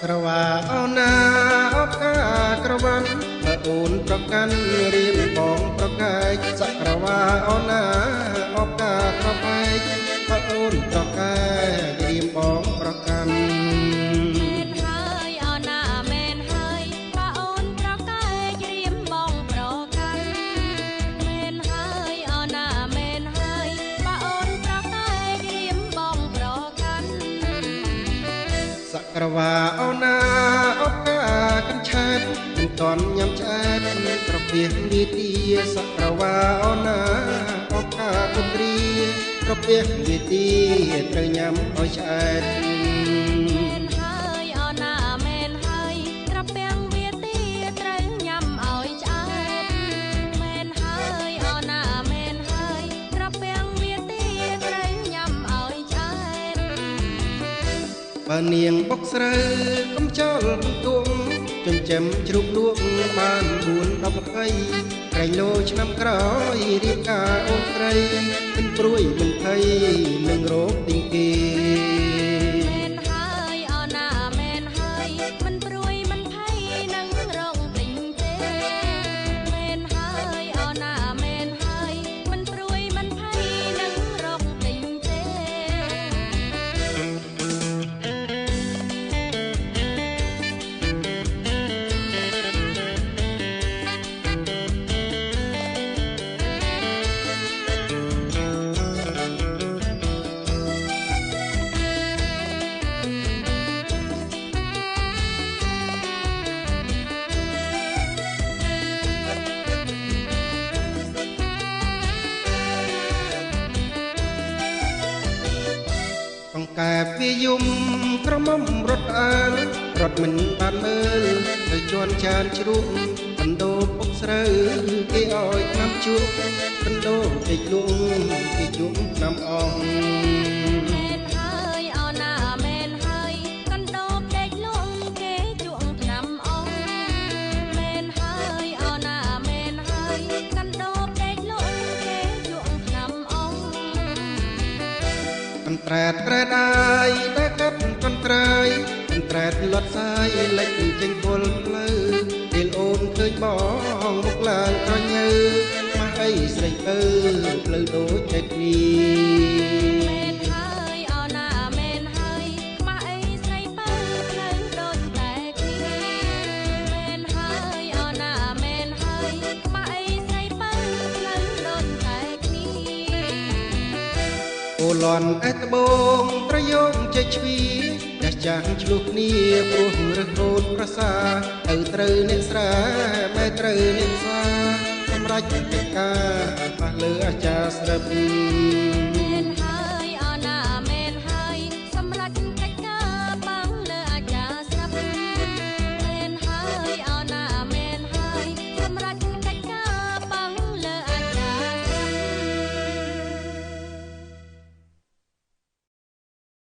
ក្រវាអូនណាអបកាក្រវ៉ាន់បើអូនប្រកាន់រៀបបងប្រកែកសក្រវាអូនណាអបកាក្របែកបើអូនប្រកែករៀបបងប្រកាន់ក្រវាអូនណាអបកាកញ្ឆែតមិនតន់ញ៉ាំឆ្អែតត្រពះវិទាសក្រវាអូនណាអបកាគុទ្រីត្រពះវិទាត្រូវញ៉ាំឲ្យឆ្អែតបើនាងបុកស្រូវកុំចោលទួងចិញ្ចឹមជ្រូកលក់បាន4 10 20ក្រែងលោឆ្នាំក្រោយរៀបការអូនស្រីមិនព្រួយមិនភ័យនឹងរោគទីគេកែវាយំក្រមុំរត់អើរត់មិនបានមើលទៅជន់ចានជ្រូកបណ្ដោពុកស្រូវគេឲ្យឆ្នាំជួកបណ្ដោតិចលងគេជុំឆ្នាំអងត្រែតត្រែតអាយតែកាត់កន្ត្រៃកន្ត្រែតលត់សាយលេចចេញពលផ្លូវពេលអូនឃើញបងមុខឡើងក្រញើម៉ាស់អីស្រីទៅផ្លូវដូចតែគ្នាអូឡន់អេតបងត្រយោងចេញជ្វីតែចាំងឆ្លុះគ្នាព្រោះរឹកអូនប្រសាទៅត្រូវអ្នកស្រាបែត្រូវអ្នកសាសម្រាប់កិច្ចការប៉ះលើអាចារ្យស្រាប់